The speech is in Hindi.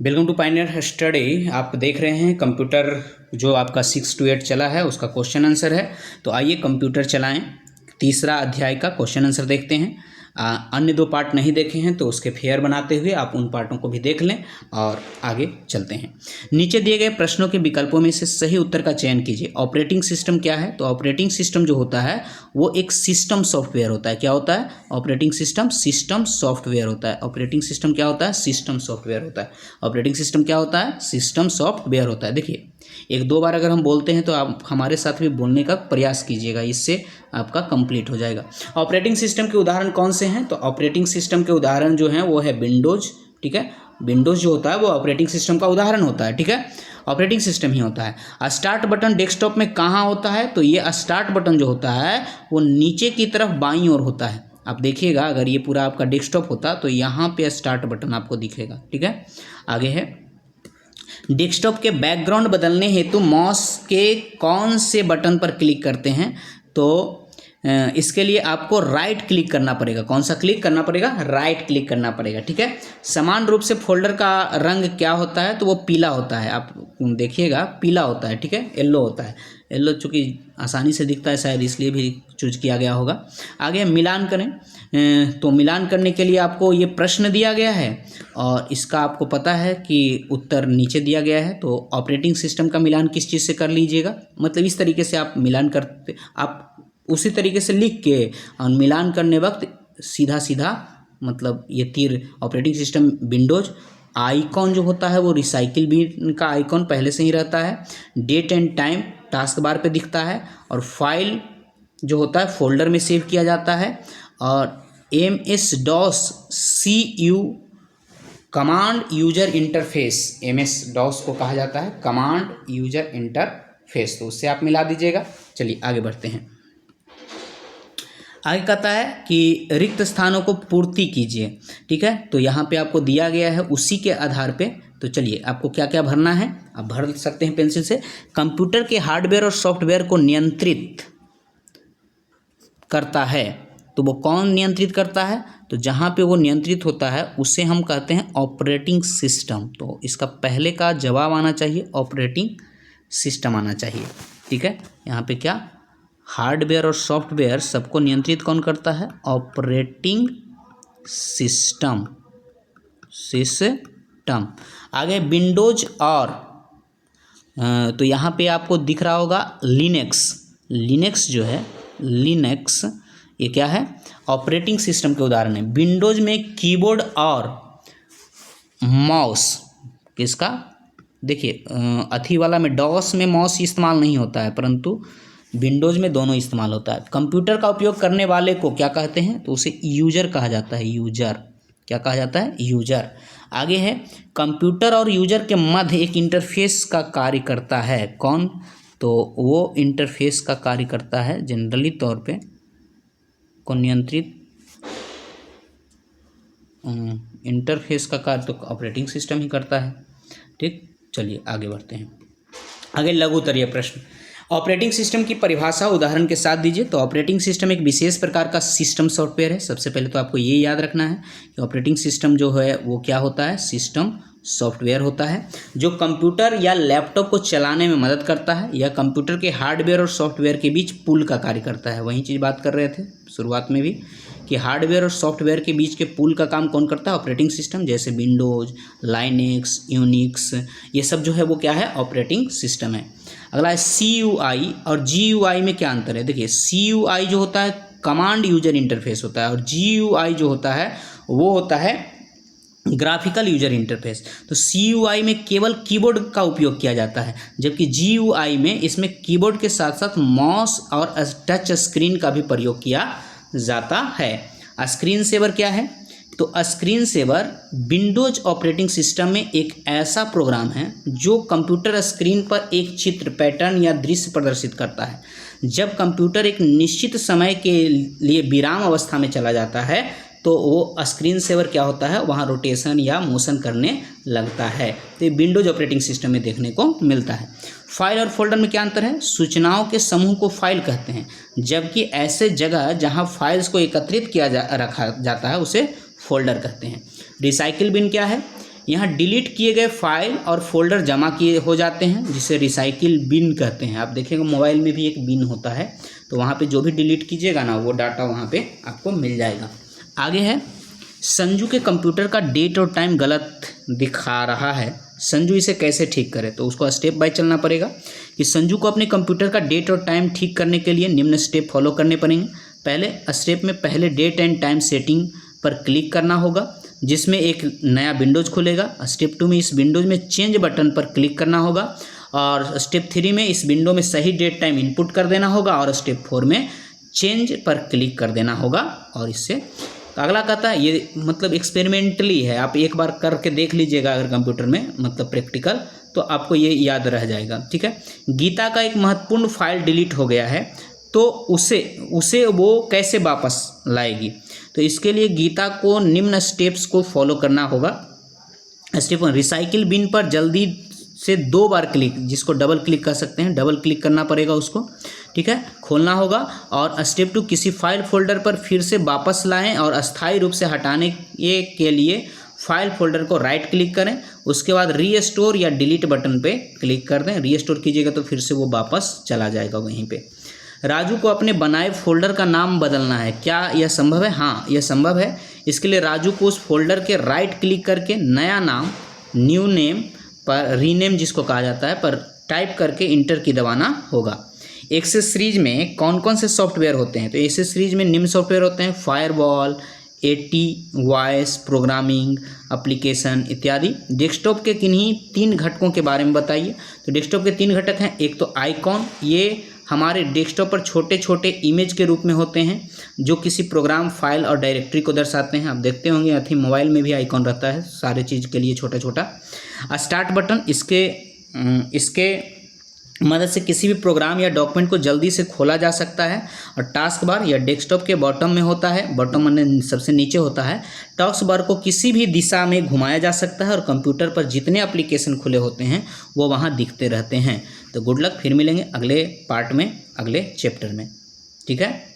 Welcome to Pioneer study. आप देख रहे हैं कंप्यूटर जो आपका 6 to 8 चला है उसका क्वेश्चन आंसर है। तो आइए कंप्यूटर चलाएं, तीसरा अध्याय का क्वेश्चन आंसर देखते हैं। अन्य दो पार्ट नहीं देखे हैं तो उसके फेयर बनाते हुए आप उन पार्टों को भी देख लें और आगे चलते हैं। नीचे दिए गए प्रश्नों के विकल्पों में से सही उत्तर का चयन कीजिए। ऑपरेटिंग सिस्टम क्या है? तो ऑपरेटिंग सिस्टम जो होता है वो एक सिस्टम सॉफ्टवेयर होता है। क्या होता है? ऑपरेटिंग सिस्टम सिस्टम सॉफ्टवेयर होता है। ऑपरेटिंग सिस्टम क्या होता है? सिस्टम सॉफ्टवेयर होता है। ऑपरेटिंग सिस्टम क्या होता है? सिस्टम सॉफ्टवेयर होता है। देखिए, एक दो बार अगर हम बोलते हैं तो आप हमारे साथ भी बोलने का प्रयास कीजिएगा, इससे आपका कंप्लीट हो जाएगा। ऑपरेटिंग सिस्टम के उदाहरण कौन से हैं? तो ऑपरेटिंग सिस्टम के उदाहरण जो हैं वो है विंडोज। ठीक है, विंडोज जो होता है वो ऑपरेटिंग सिस्टम का उदाहरण होता है। ठीक है, ऑपरेटिंग सिस्टम ही होता है। स्टार्ट बटन डेस्कटॉप में कहाँ होता है? तो ये स्टार्ट बटन जो होता है वो नीचे की तरफ बाईं ओर होता है। आप देखिएगा, अगर ये पूरा आपका डेस्कटॉप होता तो यहाँ पे स्टार्ट बटन आपको दिखेगा। ठीक है, आगे है, डेस्कटॉप के बैकग्राउंड बदलने हेतु माउस के कौन से बटन पर क्लिक करते हैं? तो इसके लिए आपको राइट क्लिक करना पड़ेगा। कौन सा क्लिक करना पड़ेगा? राइट क्लिक करना पड़ेगा। ठीक है, समान रूप से फोल्डर का रंग क्या होता है? तो वो पीला होता है। आप देखिएगा, पीला होता है। ठीक है, येलो होता है। येलो चूँकि आसानी से दिखता है शायद इसलिए भी चूज किया गया होगा। आगे मिलान करें। तो मिलान करने के लिए आपको ये प्रश्न दिया गया है और इसका आपको पता है कि उत्तर नीचे दिया गया है। तो ऑपरेटिंग सिस्टम का मिलान किस चीज़ से कर लीजिएगा? मतलब इस तरीके से आप मिलान करते, आप उसी तरीके से लिख के और मिलान करने वक्त सीधा सीधा, मतलब ये तीर ऑपरेटिंग सिस्टम विंडोज, आइकॉन जो होता है वो रिसाइकिल बिन का आइकॉन पहले से ही रहता है। Date and time taskbar पे दिखता है और फाइल जो होता है फोल्डर में सेव किया जाता है। और MS-DOS CU command user interface, MS-DOS को कहा जाता है कमांड यूजर इंटरफेस। तो उससे आप मिला दीजिएगा। चलिए आगे बढ़ते हैं। आगे कहता है कि रिक्त स्थानों को पूर्ति कीजिए। ठीक है, तो यहाँ पे आपको दिया गया है उसी के आधार पे। तो चलिए, आपको क्या क्या भरना है आप भर सकते हैं पेंसिल से। कंप्यूटर के हार्डवेयर और सॉफ्टवेयर को नियंत्रित करता है। तो वो कौन नियंत्रित करता है? तो जहाँ पे वो नियंत्रित होता है उसे हम कहते हैं ऑपरेटिंग सिस्टम। तो इसका पहले का जवाब आना चाहिए ऑपरेटिंग सिस्टम आना चाहिए। ठीक है, यहाँ पे क्या, हार्डवेयर और सॉफ्टवेयर सबको नियंत्रित कौन करता है? Operating system. सिस्टम। आगे विंडोज और तो यहाँ पे आपको दिख रहा होगा लिनक्स। लिनक्स जो है, लिनक्स ये क्या है? ऑपरेटिंग सिस्टम के उदाहरण है। विंडोज में कीबोर्ड और माउस किसका? देखिए, अथी वाला में डॉस में माउस इस्तेमाल नहीं होता है, परंतु विंडोज में दोनों इस्तेमाल होता है। कंप्यूटर का उपयोग करने वाले को क्या कहते हैं? तो उसे यूजर कहा जाता है। यूजर। क्या कहा जाता है? यूजर। आगे है, कंप्यूटर और यूजर के मध्य एक इंटरफेस का कार्य करता है। कौन? तो वो इंटरफेस का कार्य करता है जनरली तौर पे को नियंत्रित इंटरफेस का कार्य तो ऑपरेटिंग सिस्टम ही करता है। ठीक, चलिए आगे बढ़ते हैं। आगे लघु उत्तरीय प्रश्न। ऑपरेटिंग सिस्टम की परिभाषा उदाहरण के साथ दीजिए। तो ऑपरेटिंग सिस्टम एक विशेष प्रकार का सिस्टम सॉफ्टवेयर है। सबसे पहले तो आपको ये याद रखना है कि ऑपरेटिंग सिस्टम जो है वो क्या होता है? सिस्टम सॉफ्टवेयर होता है जो कंप्यूटर या लैपटॉप को चलाने में मदद करता है या कंप्यूटर के हार्डवेयर और सॉफ्टवेयर के बीच पुल का कार्य करता है। वही चीज़ बात कर रहे थे शुरुआत में भी कि हार्डवेयर और सॉफ्टवेयर के बीच के पुल का काम कौन करता है? Operating system. जैसे विंडोज, लाइनेक्स, यूनिक्स, ये सब जो है वो क्या है? ऑपरेटिंग सिस्टम है। अगला है CUI और GUI में क्या अंतर है? देखिए, CUI जो होता है कमांड यूजर इंटरफेस होता है और GUI जो होता है वो होता है ग्राफिकल यूजर इंटरफेस। तो CUI में केवल कीबोर्ड का उपयोग किया जाता है, जबकि GUI में इसमें कीबोर्ड के साथ साथ माउस और टच स्क्रीन का भी प्रयोग किया जाता है। स्क्रीन सेवर क्या है? तो screen saver Windows operating system में एक ऐसा प्रोग्राम है जो कंप्यूटर स्क्रीन पर एक चित्र, पैटर्न या दृश्य प्रदर्शित करता है। जब कंप्यूटर एक निश्चित समय के लिए विराम अवस्था में चला जाता है तो वो स्क्रीन सेवर क्या होता है? वहाँ रोटेशन या मोशन करने लगता है। तो ये विंडोज ऑपरेटिंग सिस्टम में देखने को मिलता है। फाइल और फोल्डर में क्या अंतर है? सूचनाओं के समूह को फाइल कहते हैं, जबकि ऐसे जगह जहाँ फाइल्स को एकत्रित किया रखा जाता है उसे फोल्डर कहते हैं। रिसाइकिल बिन क्या है? यहाँ डिलीट किए गए फाइल और फोल्डर जमा किए हो जाते हैं, जिसे रिसाइकिल बिन कहते हैं। आप देखेंगे मोबाइल में भी एक बिन होता है, तो वहाँ पे जो भी डिलीट कीजिएगा ना वो डाटा वहाँ पे आपको मिल जाएगा। आगे है, संजू के कंप्यूटर का डेट और टाइम गलत दिखा रहा है, संजू इसे कैसे ठीक करे। तो उसको स्टेप बाय चलना पड़ेगा कि संजू को अपने कंप्यूटर का डेट और टाइम ठीक करने के लिए निम्न स्टेप फॉलो करने पड़ेंगे। पहले स्टेप में पहले डेट एंड टाइम सेटिंग पर क्लिक करना होगा, जिसमें एक नया विंडोज़ खुलेगा। स्टेप 2 में इस विंडोज़ में चेंज बटन पर क्लिक करना होगा, और स्टेप 3 में इस विंडो में सही डेट टाइम इनपुट कर देना होगा, और स्टेप 4 में चेंज पर क्लिक कर देना होगा। और इससे अगला कहता है, ये मतलब एक्सपेरिमेंटली है, आप एक बार करके देख लीजिएगा अगर कंप्यूटर में, मतलब प्रैक्टिकल, तो आपको ये याद रह जाएगा। ठीक है, गीता का एक महत्वपूर्ण फाइल डिलीट हो गया है, तो उसे वो कैसे वापस लाएगी। तो इसके लिए गीता को निम्न स्टेप्स को फॉलो करना होगा। स्टेप 1, रिसाइकिल बिन पर जल्दी से 2 बार क्लिक, जिसको डबल क्लिक कर सकते हैं, डबल क्लिक करना पड़ेगा उसको। ठीक है, खोलना होगा। और स्टेप 2, किसी फाइल फोल्डर पर फिर से वापस लाएं और अस्थायी रूप से हटाने के लिए फाइल फोल्डर को राइट क्लिक करें। उसके बाद रीस्टोर या डिलीट बटन पे क्लिक कर दें। रीस्टोर कीजिएगा तो फिर से वो वापस चला जाएगा वहीं पे। राजू को अपने बनाए फोल्डर का नाम बदलना है, क्या यह संभव है। हाँ, यह संभव है। इसके लिए राजू को उस फोल्डर के राइट क्लिक करके नया नाम, न्यू नेम पर, रीनेम जिसको कहा जाता है, पर टाइप करके इंटर की दबाना होगा। एक्सेस सीरीज में कौन कौन से सॉफ्टवेयर होते हैं। तो एक्सेस सीरीज में निम्न सॉफ्टवेयर होते हैं, firewall, AT, voice, programming, application इत्यादि। डेस्कटॉप के किन्हीं 3 घटकों के बारे में बताइए। तो डेस्कटॉप के 3 घटक हैं। एक तो आइकॉन, ये हमारे डेस्कटॉप पर छोटे छोटे इमेज के रूप में होते हैं, जो किसी प्रोग्राम, फाइल और डायरेक्टरी को दर्शाते हैं। आप देखते होंगे अथी मोबाइल में भी आइकॉन रहता है सारे चीज़ के लिए छोटा छोटा। स्टार्ट बटन, इसके मदद से किसी भी प्रोग्राम या डॉक्यूमेंट को जल्दी से खोला जा सकता है। और टास्क बार, यह डेस्कटॉप के बॉटम में होता है, बॉटम में सबसे नीचे होता है। टास्क बार को किसी भी दिशा में घुमाया जा सकता है, और कंप्यूटर पर जितने एप्लीकेशन खुले होते हैं वो वहाँ दिखते रहते हैं। तो गुड लक, फिर मिलेंगे अगले पार्ट में, अगले चैप्टर में। ठीक है।